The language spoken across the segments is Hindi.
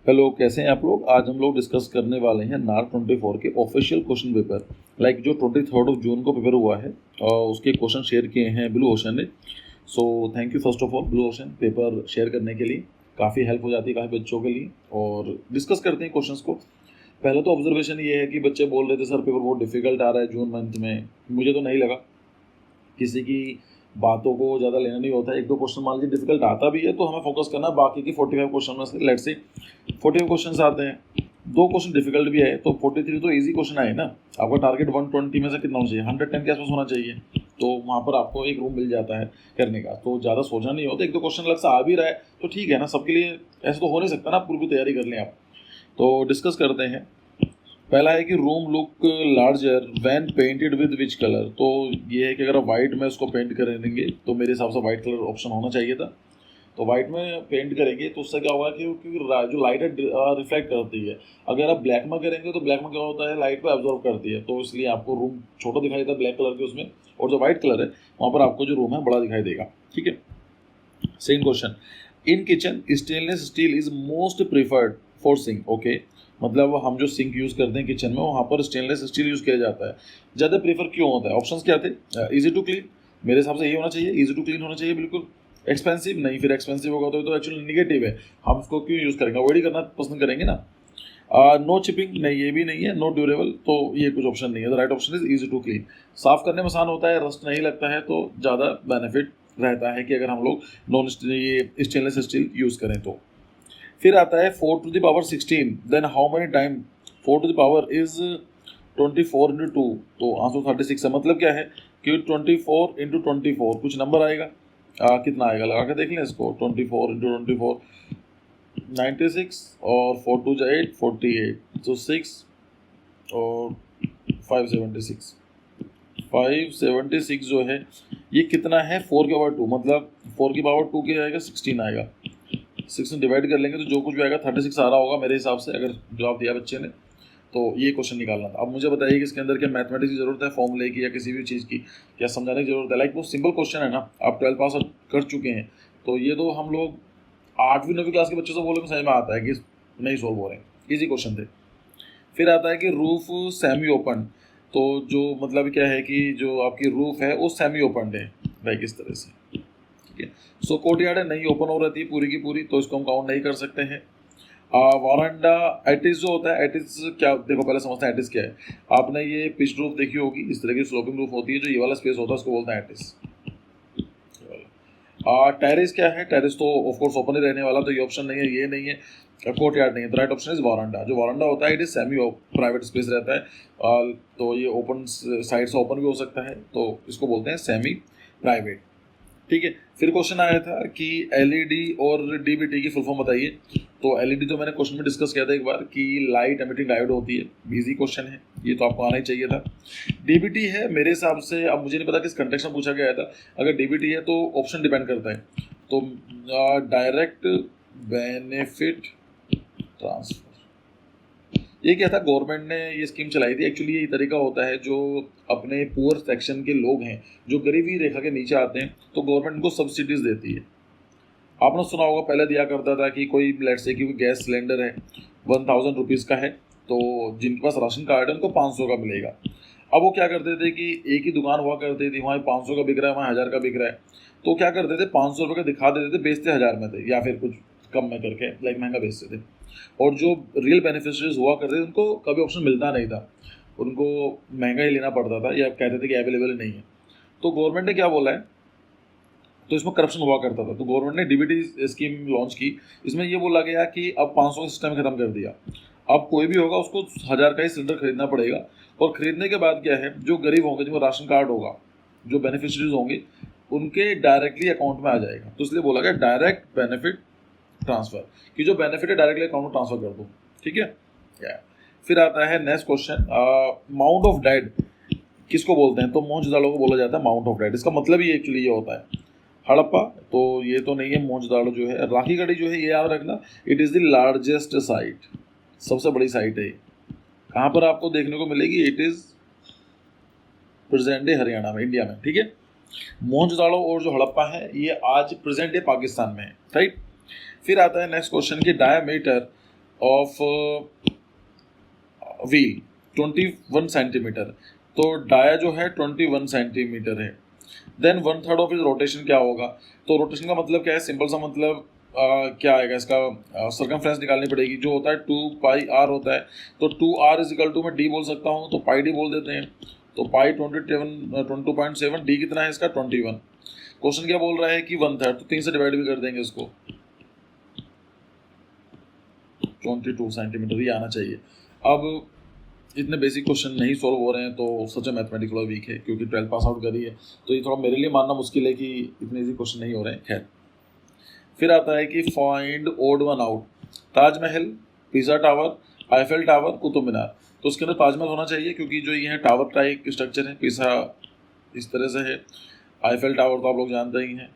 हेलो, कैसे हैं आप लोग। आज हम लोग डिस्कस करने वाले हैं नार्क 24 के ऑफिशियल क्वेश्चन पेपर, लाइक जो 23 जून को पेपर हुआ है और उसके क्वेश्चन शेयर किए हैं ब्लू ओशन ने। सो thank you first of all blue ocean paper share करने के लिए, काफ़ी हेल्प हो जाती है काफ़ी बच्चों के लिए। और डिस्कस करते हैं क्वेश्चंस को। पहले तो ऑब्जर्वेशन ये है कि बच्चे बोल रहे थे सर पेपर बहुत डिफिकल्ट आ रहा है जून मंथ में। मुझे तो नहीं लगा, किसी की बातों को ज़्यादा लेना नहीं होता है। एक दो क्वेश्चन मान लीजिए डिफिकल्ट आता भी है तो हमें फोकस करना है बाकी की 45 क्वेश्चन में से। लेट्स से 45 क्वेश्चन आते हैं, दो क्वेश्चन डिफिकल्ट भी है तो 43 तो इजी क्वेश्चन आए ना। आपका टारगेट 120 में से कितना होना चाहिए, 110 के आसपास होना चाहिए। तो वहाँ पर आपको एक रूम मिल जाता है करने का, तो ज़्यादा सोचना नहीं होता। एक दो क्वेश्चन अलग से आ भी रहा है तो ठीक है ना, सबके लिए ऐसा तो हो नहीं सकता ना, पूरी तैयारी कर लें आप। तो डिस्कस करते हैं। पहला है कि room look larger when painted with which colour. तो ये है कि अगर आप वाइट में उसको पेंट करेंगे तो मेरे हिसाब से वाइट कलर ऑप्शन होना चाहिए था। तो वाइट में पेंट करेंगे तो उससे क्या होगा कि क्योंकि जो लाइट है रिफ्लेक्ट करती है। अगर आप ब्लैक में करेंगे तो ब्लैक में क्या होता है, लाइट को एब्जॉर्व करती है, तो इसलिए आपको रूम छोटा दिखाई देता है ब्लैक कलर के उसमें, और जो वाइट कलर है वहाँ पर आपको जो रूम है बड़ा दिखाई देगा। ठीक है। Second question, in kitchen stainless steel is most preferred for sink. Okay, मतलब हम जो सिंक यूज़ करते हैं किचन में वहाँ पर स्टेनलेस स्टील यूज़ किया जाता है। ज़्यादा प्रीफर क्यों होता है, ऑप्शंस क्या थे। इजी टू क्लीन, मेरे हिसाब से ये होना चाहिए, इजी टू क्लीन होना चाहिए बिल्कुल। एक्सपेंसिव नहीं, फिर एक्सपेंसिव होगा तो एक्चुअली निगेटिव है, हम उसको क्यों यूज़ करेंगे, अवॉइड करना पसंद करेंगे ना। नो चिपिंग नहीं, ये भी नहीं है। नो ड्यूरेबल, तो ये कुछ ऑप्शन नहीं है। The right option is easy to clean, साफ करने में आसान होता है, रस्ट नहीं लगता है, तो ज़्यादा बेनिफिट रहता है कि अगर हम लोग ये स्टेनलेस स्टील यूज़ करें तो। फिर आता है 4⁻16, then how many time 4 is 24 × 2, तो आंसर 36 है। मतलब क्या है कि 24 × 24 कुछ नंबर आएगा, कितना आएगा लगा के देख लें इसको। 24 × 24 96, और 4 × 2 = 8, 48, तो 6 और 576। 576 जो है ये कितना है, 4 की पावर 2, मतलब 4 की पावर 2 क्या आएगा, 16 आएगा। 16 डिवाइड कर लेंगे तो जो कुछ भी आएगा 36 आ रहा होगा मेरे हिसाब से, अगर जवाब दिया बच्चे ने। तो ये क्वेश्चन निकालना था। अब मुझे बताइए कि इसके अंदर क्या मैथमेटिक्स की जरूरत है, फॉर्मूले की या किसी भी चीज़ की, क्या समझाने की जरूरत है। लाइक वो सिंपल क्वेश्चन है ना, आप 12 पास कर चुके हैं, तो ये तो हम लोग 8वीं 9वीं क्लास के बच्चों से बोले तो समझ में आता है कि नहीं सोल्व हो रहे हैं, ईजी क्वेश्चन थे। फिर आता है कि रूफ सेमी ओपन, तो जो मतलब क्या है कि जो आपकी रूफ है वो सेमी ओपन है, लाइक इस तरह से। ठीक है। सो कोर्टयार्ड है, नहीं ओपन हो रहती है पूरी की पूरी, तो इसको हम काउंट नहीं कर सकते हैं। वारंडा एटिस जो होता है, एटिस क्या, देखो पहले समझते हैं एटिस क्या है। आपने ये पिच रूफ देखी होगी, इस तरह की स्लोपिंग रूफ होती है, जो ये वाला स्पेस होता है उसको बोलते हैं एटिस। टेरिस क्या है, टेरिस तो ऑफकोर्स ओपन ही रहने वाला, तो ये ऑप्शन नहीं है, ये नहीं है। कोर्टयार्ड नहीं है, राइट ऑप्शन इज वारंडा। जो वारंडा होता है it is semi private space रहता है, तो ये ओपन साइड से ओपन भी हो सकता है, तो इसको बोलते हैं सेमी प्राइवेट। ठीक है। फिर क्वेश्चन आया था कि एलईडी और डीबीटी की फुल फॉर्म बताइए। तो एलईडी तो मैंने क्वेश्चन में डिस्कस किया था एक बार कि लाइट एमिटिंग डायोड होती है, इजी क्वेश्चन है, ये तो आपको आना ही चाहिए था। डीबीटी है मेरे हिसाब से, अब मुझे नहीं पता किस कंटेक्स्ट में पूछा गया था। अगर डीबीटी है तो ऑप्शन डिपेंड करता है, तो डायरेक्ट बेनिफिट ट्रांसफर, ये क्या था, गवर्नमेंट ने ये स्कीम चलाई थी। एक्चुअली ये तरीका होता है, जो अपने पुअर सेक्शन के लोग हैं जो गरीबी रेखा के नीचे आते हैं, तो गवर्नमेंट उनको सब्सिडीज देती है। आपने सुना होगा पहले दिया करता था कि कोई लेट्स से कि गैस सिलेंडर है 1000 रुपीज़ का है, तो जिनके पास राशन कार्ड है उनको 500 का मिलेगा। अब वो क्या करते थे कि एक ही दुकान हुआ करती थी, वहाँ 500 का बिक रहा है, वहाँ 1000 का बिक रहा है, तो क्या करते थे 500 रुपये का दिखा देते थे, बेचते 1000 में थे, या फिर कुछ कम में करके लाइक महंगा बेचते थे। और जो रियल बेनिफिशरीज हुआ करते थे उनको कभी ऑप्शन मिलता नहीं था, उनको महंगा ही लेना पड़ता था, या कहते थे कि अवेलेबल नहीं है। तो गवर्नमेंट ने क्या बोला है, तो इसमें करप्शन हुआ करता था, तो गवर्नमेंट ने डीबीटी स्कीम लॉन्च की। इसमें ये बोला गया कि अब 500 का सिस्टम खत्म कर दिया, अब कोई भी होगा उसको 1000 का ही सिलेंडर खरीदना पड़ेगा। और खरीदने के बाद क्या है, जो गरीब होंगे, जिनको राशन कार्ड होगा, जो बेनिफिशरीज होंगे, उनके डायरेक्टली अकाउंट में आ जाएगा। तो इसलिए बोला गया डायरेक्ट बेनिफिट ट्रांसफर, कि जो बेनिफिट है डायरेक्टली अकाउंट में ट्रांसफर कर दो। ठीक है। फिर आता है next question, mount of dead किसको बोलते हैं, तो मोहनजोदाड़ो को बोला जाता है माउंट ऑफ डेड। इसका मतलब ही एक्चुअली ये होता है। हड़प्पा तो ये तो नहीं है, मोहनजोदाड़ो जो है। राखी गढ़ी जो है ये याद रखना, it is the largest site, सबसे बड़ी साइट है ये। कहाँ पर आपको देखने को मिलेगी, it is present day Haryana में, इंडिया में। ठीक है। मोहनजोदाड़ो और जो हड़प्पा है ये आज प्रेजेंट डे पाकिस्तान में है, राइट। फिर आता है नेक्स्ट क्वेश्चन कि डायमीटर ऑफ व्हील 21 सेंटीमीटर, तो डाया जो है 21 सेंटीमीटर है। देन 1/3 ऑफ इज रोटेशन क्या होगा, तो रोटेशन का मतलब क्या है, सिंपल सा मतलब क्या आएगा इसका, सर्कमफ्रेंस निकालनी पड़ेगी, जो होता है 2πr होता है, तो 2r इज इक्वल टू मैं d बोल सकता हूँ, तो पाई d बोल देते हैं, तो पाई 22.7, d कितना है इसका 21। क्वेश्चन क्या बोल रहा है कि 1/3, तो 3 से डिवाइड भी कर देंगे इसको, 22 सेंटीमीटर ये आना चाहिए। अब इतने बेसिक क्वेश्चन नहीं सॉल्व हो रहे हैं तो सच में मैथमेटिक्स थोड़ा वीक है, क्योंकि 12th पास आउट करी है, तो ये थोड़ा मेरे लिए मानना मुश्किल है कि इतने इजी क्वेश्चन नहीं हो रहे हैं। खैर, फिर आता है कि find odd one out, Taj Mahal, Pisa tower, Eiffel tower, Qutub Minar. तो उसके अंदर ताजमहल होना चाहिए, क्योंकि जो ये है टावर टाइप स्ट्रक्चर है, पिज़ा इस तरह से है, आईफेल टावर तो आप लोग जानते ही हैं,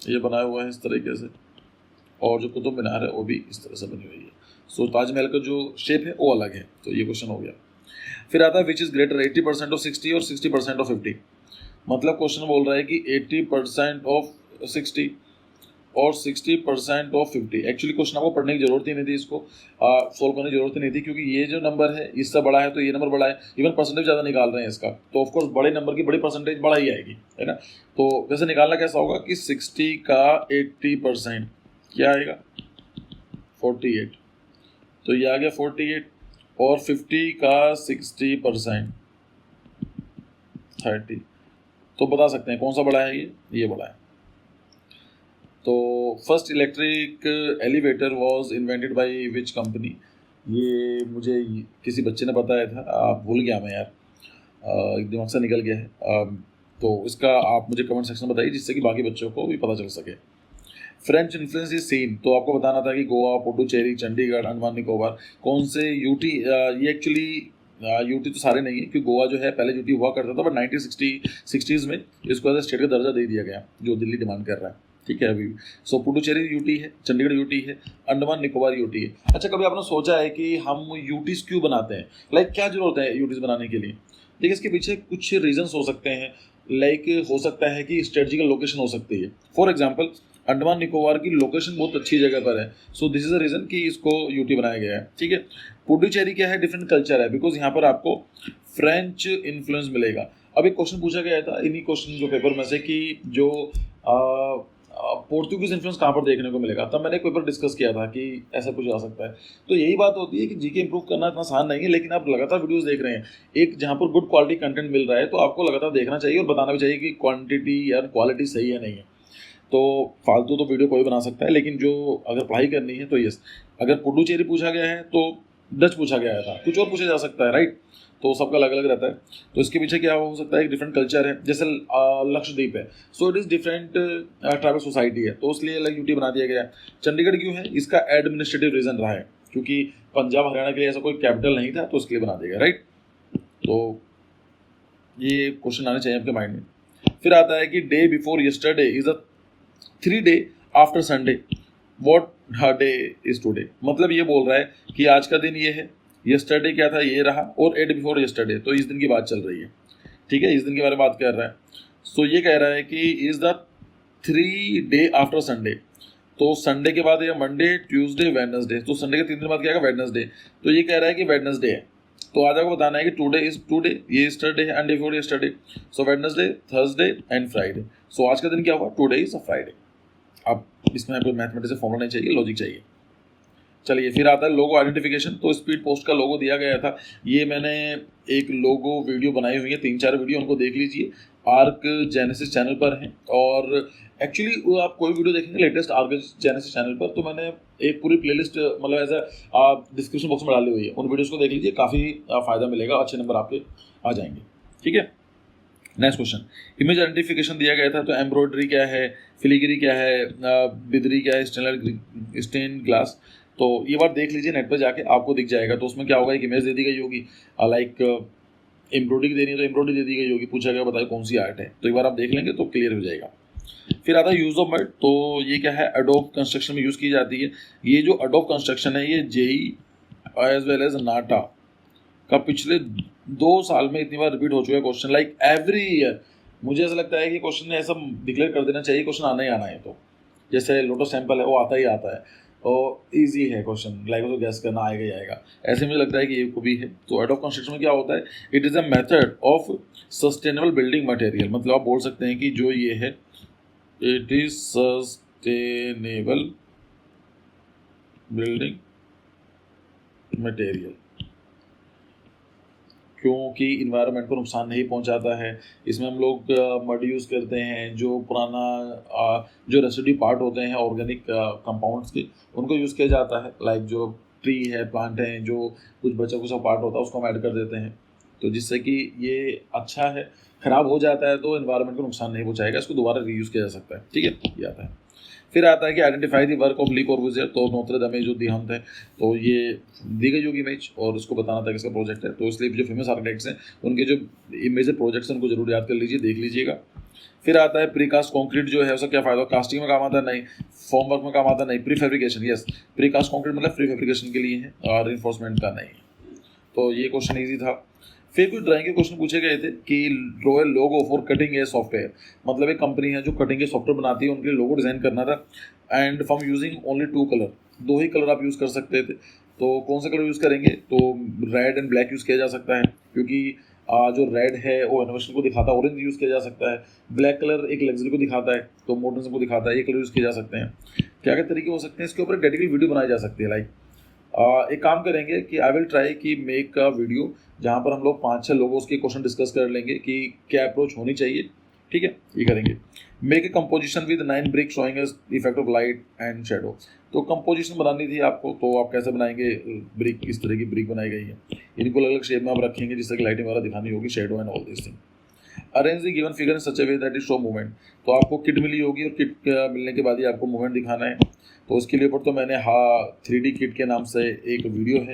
ये बनाया हुआ है इस तरीके से, और जो कुतुब मीनार है वो भी इस तरह से बनी हुई है। सो ताजमहल का जो शेप है वो अलग है, तो ये क्वेश्चन हो गया। फिर आता है विच इज़ ग्रेटर 80% ऑफ 60 और 60% ऑफ 50। मतलब क्वेश्चन बोल रहा है कि 80% ऑफ 60 और 60% ऑफ 50। एक्चुअली क्वेश्चन आपको पढ़ने की जरूरत ही नहीं थी, इसको सोल्व करने की जरूरत ही नहीं थी, क्योंकि ये जो नंबर है इससे बड़ा है तो ये नंबर बड़ा है, इवन परसेंटेज ज़्यादा निकाल रहे हैं इसका, तो ऑफकोर्स बड़े नंबर की बड़ी परसेंटेज बड़ा ही आएगी, है ना। तो वैसे निकालना कैसा होगा कि 60 का 80% क्या आएगा 48, तो ये आ गया 48, और 50 का 60% 30। तो बता सकते हैं कौन सा बड़ा है, ये बड़ा है। तो first electric elevator was invented by which company, ये मुझे किसी बच्चे ने बताया था, भूल गया मैं यार, दिमाग से निकल गया है। तो इसका आप मुझे कमेंट सेक्शन में बताइए, जिससे कि बाकी बच्चों को भी पता चल सके। फ्रेंच इन्फ्लुएंस इज सीन, तो आपको बताना था कि गोवा, पुडुचेरी, चंडीगढ़, अंडमान निकोबार, कौन से यूटी, ये एक्चुअली यूटी तो सारे नहीं है, क्योंकि गोवा जो है पहले यूटी हुआ करता था, बट 1960s में इसको एज ए स्टेट का दर्जा दे दिया गया, जो दिल्ली डिमांड कर रहा है, ठीक है अभी। सो पुडुचेरी यूटी है, चंडीगढ़ यूटी है, अंडमान निकोबार यूटी है। अच्छा, कभी आपने सोचा है कि हम यूटीज क्यों बनाते हैं, लाइक क्या जरूरत है यूटीज बनाने के लिए? देखिए, इसके पीछे कुछ रीजंस हो सकते हैं, लाइक हो सकता है कि स्ट्रेटजिकल लोकेशन हो सकती है। फॉर एग्जाम्पल, अंडमान निकोबार की लोकेशन बहुत अच्छी जगह पर है, so this is the reason कि इसको यूटी बनाया गया है, ठीक है। पुडुचेरी क्या है, डिफरेंट कल्चर है, बिकॉज यहाँ पर आपको फ्रेंच इन्फ्लुएंस मिलेगा। अब एक क्वेश्चन पूछा गया था इन्हीं क्वेश्चन जो पेपर में से कि जो पोर्तुगीज इन्फ्लुएंस कहाँ पर देखने को मिलेगा, तब मैंने एक पेपर डिस्कस किया था कि ऐसा कुछ आ सकता है। तो यही बात होती है कि जीके इंप्रूव करना इतना आसान नहीं है, लेकिन आप लगातार वीडियोस देख रहे हैं, एक जहाँ पर गुड क्वालिटी कंटेंट मिल रहा है, तो आपको लगातार देखना चाहिए और बताना भी चाहिए कि क्वांटिटी या क्वालिटी सही है नहीं है। तो फालतू तो वीडियो कोई बना सकता है, लेकिन जो अगर पढ़ाई करनी है तो यस, अगर पुडुचेरी पूछा गया है तो डच पूछा गया था, कुछ और पूछा जा सकता है, राइट। तो सबका अलग अलग रहता है, तो इसके पीछे क्या हो सकता है, एक डिफरेंट कल्चर है, जैसे लक्षद्वीप है, so it is different tribal society है, तो इसलिए अलग यूटी बना दिया गया। चंडीगढ़ क्यों है, इसका एडमिनिस्ट्रेटिव रीजन रहा है, क्योंकि पंजाब हरियाणा के लिए ऐसा कोई कैपिटल नहीं था, तो इसके लिए बना दिया गया, राइट। तो ये क्वेश्चन आने चाहिए आपके माइंड में। फिर आता है कि day before yesterday is a 3 day after Sunday, what day is today. मतलब ये बोल रहा है कि आज का दिन ये है, यस्टरडे क्या था ये रहा, और 8 बिफोर यस्टरडे, तो इस दिन की बात चल रही है, ठीक है, इस दिन के बारे में बात कर रहा है। सो ये कह रहा है कि is the 3 day after Sunday, तो संडे के बाद या मंडे, ट्यूसडे, वेडनेसडे, तो संडे के 3 दिन बाद क्या आएगा वेडनेसडे, तो ये कह रहा है कि वेडनेसडे है। तो आज आपको बताना है कि टुडे इज टुडे, ये यस्टरडे है, and before yesterday, so Wednesday, Thursday and Friday. So आज का दिन क्या हुआ, टुडे इज अ फ्राइडे। अब इसमें आपको मैथमेटिक्स से फॉर्मूला नहीं चाहिए, लॉजिक चाहिए। चलिए, फिर आता है लोगो आइडेंटिफिकेशन। तो स्पीड पोस्ट का लोगो दिया गया था, ये मैंने एक लोगो वीडियो बनाई हुई है, 3-4 वीडियो, उनको देख लीजिए, आर्क जेनेसिस चैनल पर हैं। और एक्चुअली वो आप कोई वीडियो देखेंगे लेटेस्ट आर्क जेनेसिस चैनल पर, तो मैंने एक पूरी प्लेलिस्ट मतलब एज ए डिस्क्रिप्शन बॉक्स में डाली हुई है, उन वीडियोज़ को देख लीजिए, काफ़ी फ़ायदा मिलेगा, अच्छे नंबर आपके आ जाएंगे, ठीक है। नेक्स्ट क्वेश्चन, इमेज आइडेंटिफिकेशन दिया गया था, तो एम्ब्रॉयडरी क्या है, फिलीग्री क्या है, बिदरी क्या है, स्टेन ग्लास। तो ये बात देख लीजिए नेट पर जाके, आपको दिख जाएगा। तो उसमें क्या होगा, एक इमेज दे दी गई होगी, लाइक एम्ब्रॉयडरी देनी है तो एम्ब्रॉयडरी दे दी गई होगी, पूछा गया बताइए कौन सी आर्ट है, तो एक बार आप देख लेंगे तो क्लियर हो जाएगा। फिर आता है यूज़ ऑफ मड, तो ये क्या है, एडोब कंस्ट्रक्शन में यूज़ की जाती है। ये जो एडोब कंस्ट्रक्शन है, ये जेई एज वेल एज नाटा का पिछले 2 साल में इतनी बार रिपीट हो चुका है क्वेश्चन, लाइक एवरी ईयर। मुझे ऐसा लगता है कि क्वेश्चन ने ऐसा डिक्लेयर कर देना चाहिए, क्वेश्चन आना ही आना है। तो जैसे लोटस सैंपल है, वो आता ही आता है, और ईजी है क्वेश्चन, लाइक उसको गैस करना आएगा ही आएगा। ऐसे मुझे लगता है कि ये को भी है। तो एडोब कंस्ट्रक्शन में क्या होता है, it is a method of sustainable building material, मतलब आप बोल सकते हैं कि जो ये है it is sustainable building material, क्योंकि इन्वायरमेंट को नुकसान नहीं पहुंचाता है। इसमें हम लोग मड यूज़ करते हैं, जो पुराना जो रेसिड्यू पार्ट होते हैं ऑर्गेनिक कंपाउंड्स के, उनको यूज़ किया जाता है। लाइक जो ट्री है, प्लांट हैं, जो कुछ बचा कुछ पार्ट होता है उसको हम ऐड कर देते हैं, तो जिससे कि ये अच्छा है। ख़राब हो जाता है तो इन्वायरमेंट को नुकसान नहीं पहुँचाएगा, इसको दोबारा रीयूज़ किया जा सकता है। ठीक है, ये आता है। फिर आता है कि आइडेंटिफाई दी वर्क ऑफ ली कॉर्बूजियर। तो नोत्र दमे जो देहांत है, तो ये दी गई होगी इमेज और उसको बताना था किसका प्रोजेक्ट है। तो इसलिए जो फेमस आर्किटेक्ट्स हैं उनके जो इमेज प्रोजेक्ट्स हैं उनको जरूर याद कर लीजिए, देख लीजिएगा। फिर आता है प्रीकास्ट कंक्रीट जो है उसका क्या फ़ायदा, कास्टिंग में काम आता है नहीं, फॉर्म वर्क में काम आता नहीं, pre fabrication, yes precast concrete मतलब प्री फैब्रिकेशन के लिए है और रिइंफोर्समेंट का नहीं। तो ये क्वेश्चन ईजी था। फिर कुछ ड्राइंग के क्वेश्चन पूछे गए थे कि royal logo for cutting edge software, मतलब एक कंपनी है जो कटिंग के सॉफ्टवेयर बनाती है, उनके लिए लोगो डिज़ाइन करना था। And from using only 2 colour, 2 he colour आप यूज़ कर सकते थे। तो कौन सा कलर यूज़ करेंगे, तो रेड एंड ब्लैक यूज़ किया जा सकता है, क्योंकि जो रेड है वो इनोवेशन को दिखाता है, ऑरेंज यूज़ किया जा सकता है, ब्लैक कलर एक लग्जरी को दिखाता है, तो मॉडर्निज्म को दिखाता है, ये कलर यूज़ किए जा सकते हैं। क्या क्या तरीके हो सकते हैं, इसके ऊपर डेडिकेटेड वीडियो बनाई जा सकती है। लाइक एक काम करेंगे कि आई विल ट्राई कि मेक का वीडियो जहाँ पर हम लोग 5-6 लोगों के क्वेश्चन डिस्कस कर लेंगे कि क्या अप्रोच होनी चाहिए। ठीक है, ये करेंगे। Make a composition with 9 brick showing edge effect of light and shadow. तो कंपोजिशन बनानी थी आपको, तो आप कैसे बनाएंगे, ब्रिक किस तरह की ब्रिक बनाई गई है, इनको अलग अलग शेप में आप रखेंगे जिससे कि लाइटिंग वगैरह दिखानी होगी, shadow and all this thing. Arrange the given figure in such A way that is show movement. तो आपको किट मिली होगी और किट मिलने के बाद ही आपको मूवमेंट दिखाना है। तो उसके लिए ऊपर तो मैंने 3D किट के नाम से एक वीडियो है,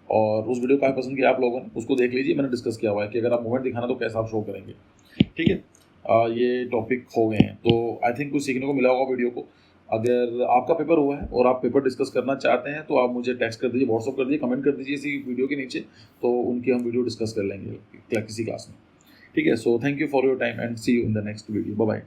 और उस वीडियो को काफ़ी पसंद किया आप लोगों ने, उसको देख लीजिए। मैंने डिस्कस किया हुआ है कि अगर आप मूवमेंट दिखाना तो कैसा आप शो करेंगे। ठीक है, ये टॉपिक हो गए हैं, तो आई थिंक कुछ सीखने को मिला होगा वीडियो को। अगर आपका पेपर हुआ है और आप पेपर डिस्कस करना चाहते हैं तो आप मुझे टेक्स्ट कर दीजिए, व्हाट्सअप कर दीजिए, कमेंट कर दीजिए इसी वीडियो के नीचे, तो उनकी हम वीडियो डिस्कस कर लेंगे किसी क्लास में। ठीक है, so thank you for your time and see you in the next video, bye bye.